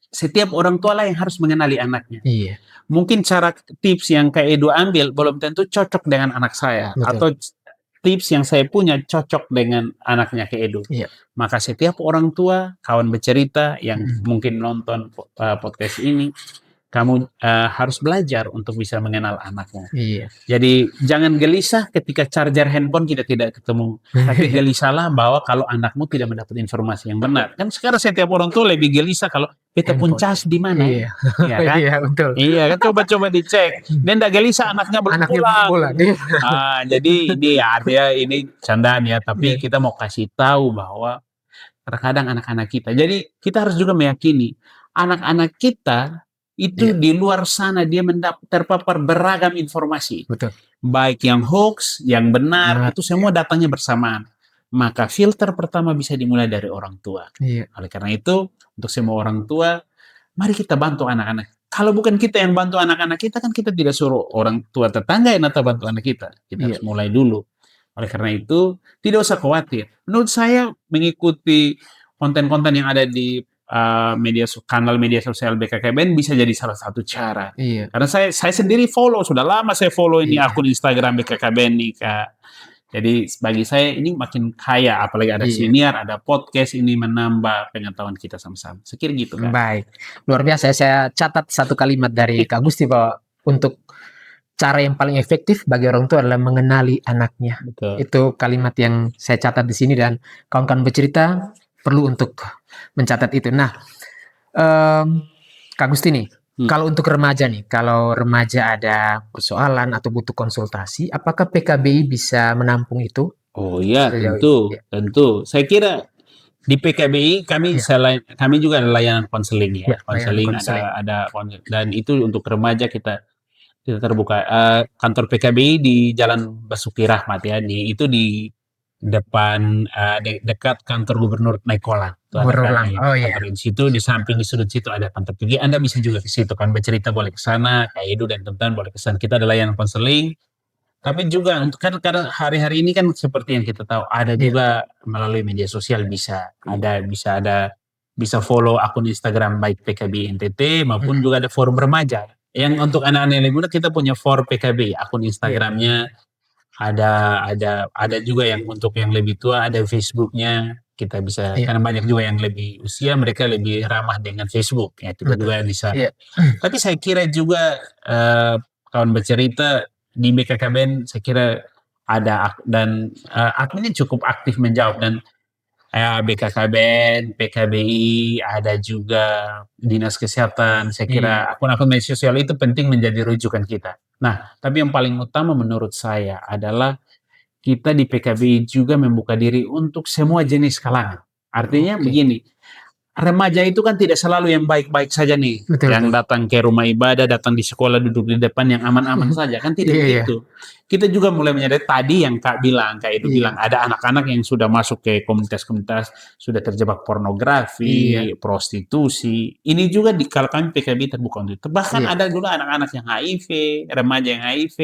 setiap orang tua lah yang harus mengenali anaknya. iya, Mungkin cara tips yang Kak Edo ambil belum tentu cocok dengan anak saya, betul. atau tips yang saya punya cocok dengan anaknya Kak Edo. Iya, Maka setiap orang tua, kawan bercerita yang mhm, mungkin nonton podcast ini, kamu harus belajar untuk bisa mengenal anaknya. iya. Jadi jangan gelisah ketika charger handphone kita tidak ketemu. Tapi gelisahlah bahwa kalau anakmu tidak mendapat informasi yang benar. Kan sekarang setiap orang tua lebih gelisah kalau kita pun Handphone. cas di mana ya? Iya, Iya kan? iya, betul. Iya kan, coba-coba dicek. Dan tidak gelisah anaknya belum Anaknya pulang. pulang, iya. Jadi ini ya dia ini candaan ya, tapi Iya, kita mau kasih tahu bahwa terkadang anak-anak kita. Jadi kita harus juga meyakini anak-anak kita itu iya, di luar sana dia terpapar beragam informasi, betul. baik yang hoax, yang benar, Benar, itu semua datangnya bersamaan. Maka filter pertama bisa dimulai dari orang tua. iya, Oleh karena itu, untuk semua orang tua, mari kita bantu anak-anak. Kalau bukan kita yang bantu anak-anak kita, kan kita tidak suruh orang tua tetangga yang bantu anak kita. Kita iya, harus mulai dulu. Oleh karena itu, tidak usah khawatir. Menurut saya mengikuti konten-konten yang ada di kanal media sosial BKKBN bisa jadi salah satu cara. Iya, Karena saya sendiri follow, sudah lama saya follow ini iya, akun Instagram BKKBN nih, Kak. Jadi bagi saya ini makin kaya, apalagi ada iya. siniar, ada podcast, ini menambah pengetahuan kita sama-sama. Sekira gitu, Kak. Baik, luar biasa. Saya catat satu kalimat dari Kak Gusti bahwa untuk cara yang paling efektif bagi orang tua adalah mengenali anaknya. Betul. Itu kalimat yang saya catat di sini dan kawan-kawan bercerita perlu untuk mencatat itu. Nah, Kak Gusti nih, kalau untuk remaja nih, kalau remaja ada persoalan atau butuh konsultasi, apakah PKBI bisa menampung itu Oh iya, sejauh ini? tentu, Ya, tentu. Saya kira di PKBI kami ya, kami juga ada layanan konseling ya, ya. layanan Konseling konseling. dan itu untuk remaja kita terbuka. Kantor PKBI di Jalan Basuki Rahmat ya, itu di depan dekat kantor Gubernur Nainggolan. Itu ada Berulang. Oh iya, kantor di situ, di samping di sudut situ ada kantor PKBI. Anda bisa juga ke situ kan bercerita, boleh ke sana, Kak Edu dan teman-teman boleh ke sana. Kita ada layanan konseling. Tapi juga untuk kan karena hari-hari ini kan seperti yang kita tahu ada iya, juga melalui media sosial bisa follow akun Instagram baik PKB NTT maupun juga ada forum remaja. Yang untuk anak-anak yang lebih muda kita punya forum PKB, akun iya, Instagramnya ada juga yang untuk yang lebih tua ada Facebooknya, kita bisa iya, karena banyak juga yang lebih usia mereka lebih ramah dengan Facebook ya kita betul. juga bisa. Iya, Tapi saya kira juga kawan bercerita di BKKBN saya kira ada dan adminnya cukup aktif menjawab dan BKKBN, PKBI, ada juga dinas kesehatan. Saya kira iya, akun-akun media sosial itu penting menjadi rujukan kita. Nah, tapi yang paling utama menurut saya adalah kita di PKBI juga membuka diri untuk semua jenis kalangan. Artinya oke. begini, remaja itu kan tidak selalu yang baik-baik saja nih, Betul, yang betul. datang ke rumah ibadah, datang di sekolah, duduk di depan yang aman-aman saja, kan tidak Iya, iya, begitu. Kita juga mulai menyadari tadi yang Kak Edu iya, bilang, ada anak-anak yang sudah masuk ke komunitas-komunitas, sudah terjebak iya, pornografi, prostitusi. Ini juga di kalau kami PKB terbuka untuk itu. Bahkan iya. ada juga anak-anak yang HIV, remaja yang HIV,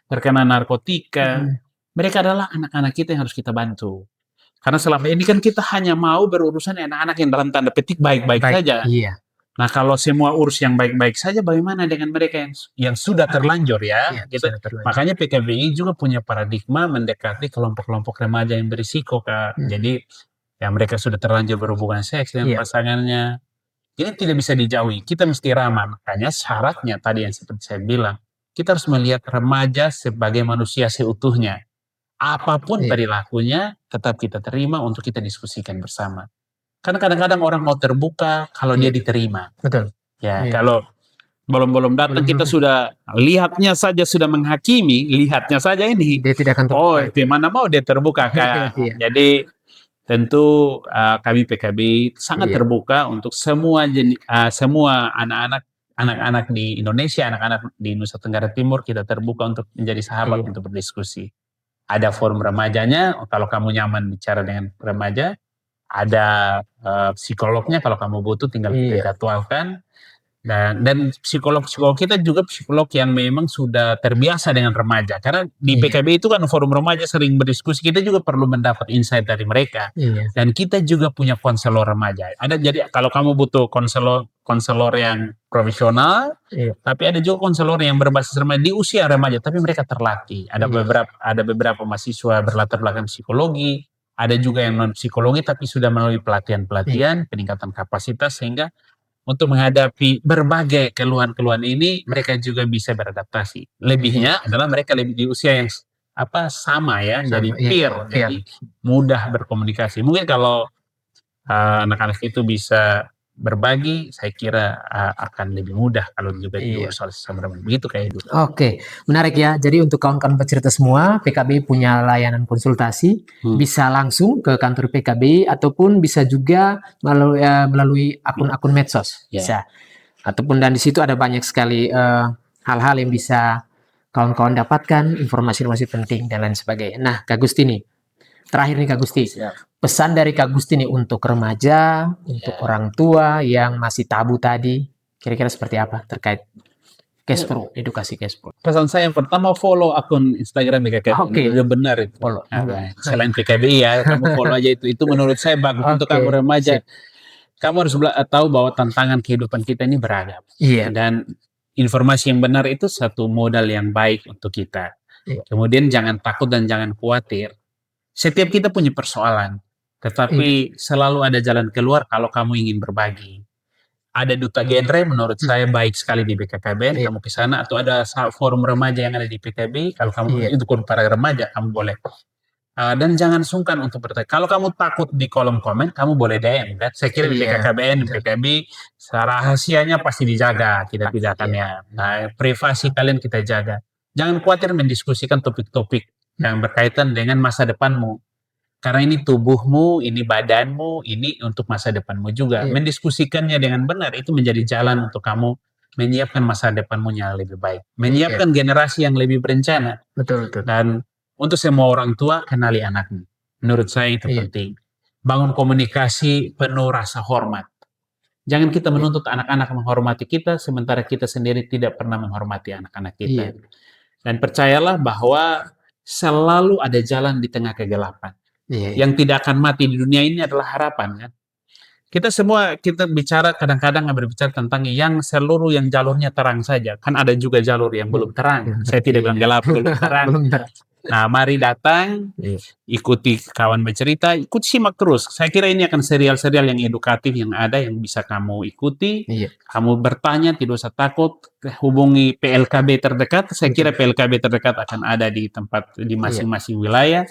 terkena narkotika. Mhm. Mereka adalah anak-anak kita yang harus kita bantu. Karena selama ini kan kita hanya mau berurusan dengan anak-anak yang dalam tanda petik baik-baik Baik, saja. iya, Nah, kalau semua urus yang baik-baik saja, bagaimana dengan mereka yang sudah terlanjur iya, ya? Gitu. sudah terlanjur. Makanya PKBI juga punya paradigma mendekati kelompok-kelompok remaja yang berisiko, Kak. Mhm. Jadi, yang mereka sudah terlanjur berhubungan seks dengan Iya, pasangannya. Ini tidak bisa dijauhi. Kita mesti ramah. Makanya syaratnya tadi yang seperti saya bilang, kita harus melihat remaja sebagai manusia seutuhnya. Apapun iya, perilakunya, tetap kita terima untuk kita diskusikan bersama. Kan kadang-kadang orang mau terbuka kalau dia iya, diterima. betul. Ya, Iya, kalau belum datang kita belum sudah lihatnya saja sudah menghakimi, lihatnya saja ini. dia tidak akan Oh, terbuka. di mana mau dia terbuka, Kak. Iya, Jadi tentu kami PKB sangat iya, terbuka untuk semua anak-anak di Indonesia, anak-anak di Nusa Tenggara Timur kita terbuka untuk menjadi sahabat iya, untuk berdiskusi. Ada forum remajanya, kalau kamu nyaman bicara dengan remaja, ada psikolognya kalau kamu butuh tinggal kita iya, jadwalkan. Dan psikolog-psikolog kita juga psikolog yang memang sudah terbiasa dengan remaja. Karena di iya, PKB itu kan forum remaja sering berdiskusi, kita juga perlu mendapat insight dari mereka. iya, Dan kita juga punya konselor remaja. Jadi kalau kamu butuh konselor yang profesional, iya, tapi ada juga konselor yang berbasis remaja di usia remaja, tapi mereka terlatih. iya, Ada beberapa mahasiswa berlatar belakang psikologi, ada juga yang non psikologi tapi sudah melalui iya, pelatihan-pelatihan, peningkatan kapasitas sehingga untuk menghadapi berbagai keluhan-keluhan ini mereka juga bisa beradaptasi. iya, Lebihnya adalah mereka lebih di usia yang sama ya, jadi sama, iya, peer, iya, jadi mudah berkomunikasi. Mungkin kalau anak-anak itu bisa berbagi, saya kira akan lebih mudah kalau juga iya. diurus oleh sesama remaja. Begitu kayak itu. Oke, menarik ya. Jadi untuk kawan-kawan pecerita semua, PKB punya layanan konsultasi, bisa langsung ke kantor PKB ataupun bisa juga melalui akun-akun medsos, Ya. bisa. Ataupun dan di situ ada banyak sekali hal-hal yang bisa kawan-kawan dapatkan, informasi-informasi penting dan lain sebagainya. Nah, Kak Gusti nih, terakhir nih Kak Gusti, pesan dari Kak Gusti nih untuk remaja, untuk orang tua yang masih tabu tadi, kira-kira seperti apa terkait Cashpro, edukasi Cashpro. Pesan saya yang pertama, follow akun Instagram BKKBN. Oke. Udah benar itu. Follow. Selain PKBI ya, kamu follow aja itu. Itu menurut saya bagus untuk Oke, kamu remaja. sip. Kamu harus tahu bahwa tantangan kehidupan kita ini beragam. Iya. Dan informasi yang benar itu satu modal yang baik untuk kita. Iya. Kemudian jangan takut dan jangan khawatir. Setiap kita punya persoalan, tetapi selalu ada jalan keluar kalau kamu ingin berbagi. Ada duta genre menurut saya baik sekali di BKKBN, Iya. kamu ke sana, atau ada forum remaja yang ada di PKB, kalau kamu Iya. itu para remaja, kamu boleh. Dan jangan sungkan untuk bertanya. Kalau kamu takut di kolom komen, kamu boleh DM. Kan? Saya kira di Iya. BKKBN, PKB, rahasianya pasti dijaga, kita tidak akan ya. Nah, privasi kalian kita jaga. Jangan khawatir mendiskusikan topik-topik yang berkaitan dengan masa depanmu. Karena ini tubuhmu, ini badanmu, ini untuk masa depanmu juga. Iya. Mendiskusikannya dengan benar itu menjadi jalan untuk kamu menyiapkan masa depanmu yang lebih baik. Menyiapkan generasi yang lebih berencana. Betul, betul. Dan untuk semua orang tua, kenali anakmu. Menurut saya itu penting. Bangun komunikasi penuh rasa hormat. Jangan kita menuntut anak-anak menghormati kita, sementara kita sendiri tidak pernah menghormati anak-anak kita. Dan percayalah bahwa selalu ada jalan di tengah kegelapan. Yang tidak akan mati di dunia ini adalah harapan, kan? Kita bicara kadang-kadang berbicara tentang yang seluruh yang jalurnya terang saja. Kan ada juga jalur yang belum terang. Saya tidak bilang gelap, belum terang. Nah, mari datang, ikuti kawan bercerita, simak terus. Saya kira ini akan serial-serial yang edukatif yang ada yang bisa kamu ikuti. Kamu bertanya, tidak usah takut. Hubungi PLKB terdekat. Saya kira PLKB terdekat akan ada di tempat di masing-masing wilayah,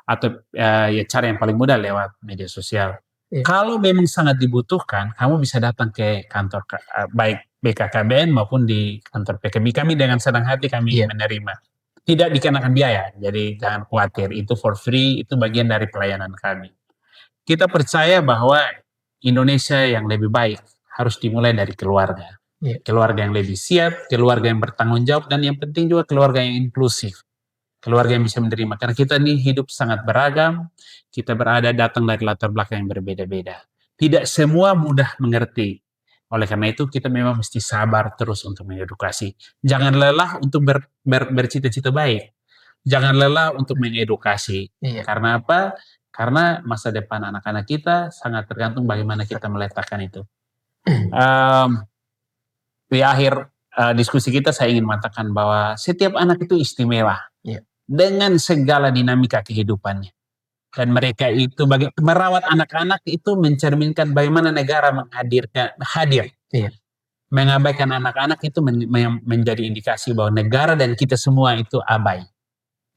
atau ya cara yang paling mudah lewat media sosial. Kalau memang sangat dibutuhkan, kamu bisa datang ke kantor baik BKKBN maupun di kantor PKB. Kami dengan senang hati kami menerima. Tidak dikenakan biaya, jadi jangan khawatir. Itu for free, itu bagian dari pelayanan kami. Kita percaya bahwa Indonesia yang lebih baik harus dimulai dari keluarga. Keluarga yang lebih siap, keluarga yang bertanggung jawab, dan yang penting juga keluarga yang inklusif. Keluarga yang bisa menerima. Karena kita ini hidup sangat beragam, kita datang dari latar belakang yang berbeda-beda. Tidak semua mudah mengerti. Oleh karena itu, kita memang mesti sabar terus untuk mengedukasi. Jangan lelah untuk bercita-cita baik. Jangan lelah untuk mengedukasi. Karena apa? Karena masa depan anak-anak kita sangat tergantung bagaimana kita meletakkan itu. Di akhir diskusi kita, saya ingin mengatakan bahwa setiap anak itu istimewa. Dengan segala dinamika kehidupannya. Dan mereka itu merawat anak-anak itu mencerminkan bagaimana negara hadir. Mengabaikan anak-anak itu menjadi indikasi bahwa negara dan kita semua itu abai.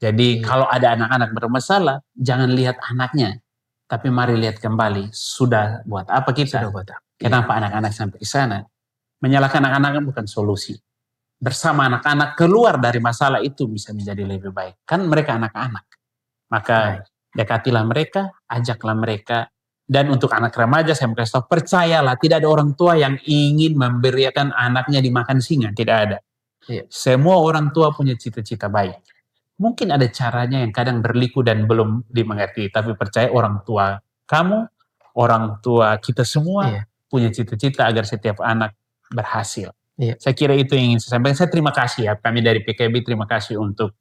Jadi kalau ada anak-anak bermasalah, jangan lihat anaknya, tapi mari lihat kembali, sudah buat apa kita? Kenapa anak-anak sampai ke sana? Menyalahkan anak-anak bukan solusi. Bersama anak-anak keluar dari masalah itu bisa menjadi lebih baik. Kan mereka anak-anak. Maka dekatilah mereka, ajaklah mereka. Dan untuk anak remaja, saya mau kasih tahu, percayalah, tidak ada orang tua yang ingin memberikan anaknya dimakan singa. Tidak ada. Semua orang tua punya cita-cita baik. Mungkin ada caranya yang kadang berliku dan belum dimengerti. Tapi percaya orang tua kamu, orang tua kita semua punya cita-cita agar setiap anak berhasil. Saya kira itu yang ingin saya sampaikan. Saya terima kasih ya, kami dari PKB terima kasih untuk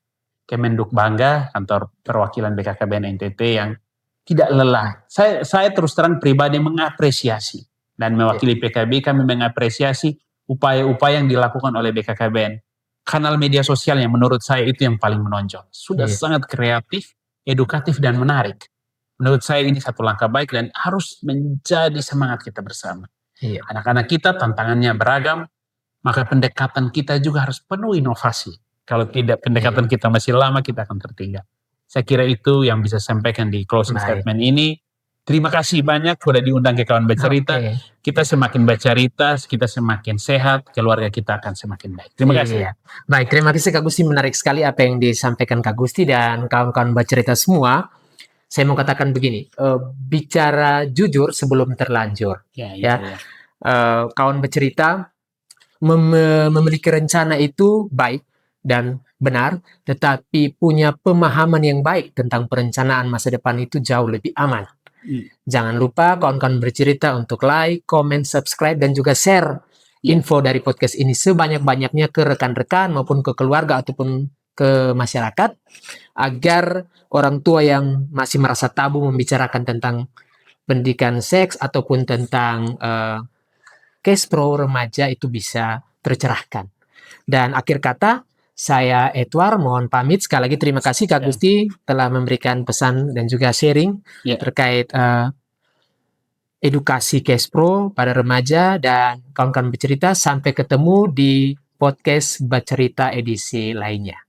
Kemenduk Bangga, kantor perwakilan BKKBN NTT yang tidak lelah. Saya terus terang pribadi mengapresiasi dan mewakili PKB, kami mengapresiasi upaya-upaya yang dilakukan oleh BKKBN. Kanal media sosial yang menurut saya itu yang paling menonjol. Sudah sangat kreatif, edukatif, dan menarik. Menurut saya ini satu langkah baik dan harus menjadi semangat kita bersama. Anak-anak kita tantangannya beragam, maka pendekatan kita juga harus penuh inovasi. Kalau tidak, pendekatan kita masih lama, kita akan tertinggal. Saya kira itu yang bisa sampaikan di closing statement ini. Terima kasih banyak sudah diundang ke kawan bercerita. Kita semakin bercerita, kita semakin sehat, keluarga kita akan semakin baik. Terima kasih. Baik, terima kasih Kak Gusti. Menarik sekali apa yang disampaikan Kak Gusti dan kawan-kawan bercerita semua. Saya mau katakan begini, bicara jujur sebelum terlanjur. Kawan bercerita memiliki rencana itu baik dan benar, tetapi punya pemahaman yang baik tentang perencanaan masa depan itu jauh lebih aman. Jangan lupa kawan-kawan bercerita untuk like, comment, subscribe, dan juga share info dari podcast ini sebanyak-banyaknya ke rekan-rekan maupun ke keluarga ataupun ke masyarakat, agar orang tua yang masih merasa tabu membicarakan tentang pendidikan seks ataupun tentang cash pro remaja itu bisa tercerahkan. Dan akhir kata, saya Edward, mohon pamit. Sekali lagi terima kasih Kak Gusti telah memberikan pesan dan juga sharing terkait edukasi cash pro pada remaja, dan kawan-kawan bercerita. Sampai ketemu di podcast bercerita edisi lainnya.